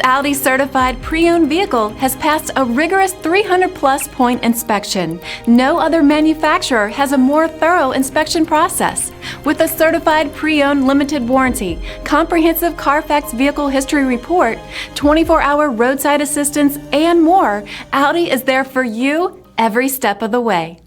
Audi Certified pre-owned vehicle has passed a rigorous 300-plus point inspection. No other manufacturer has a more thorough inspection process. With a certified pre-owned limited warranty, comprehensive CARFAX vehicle history report, 24-hour roadside assistance, and more, Audi is there for you every step of the way.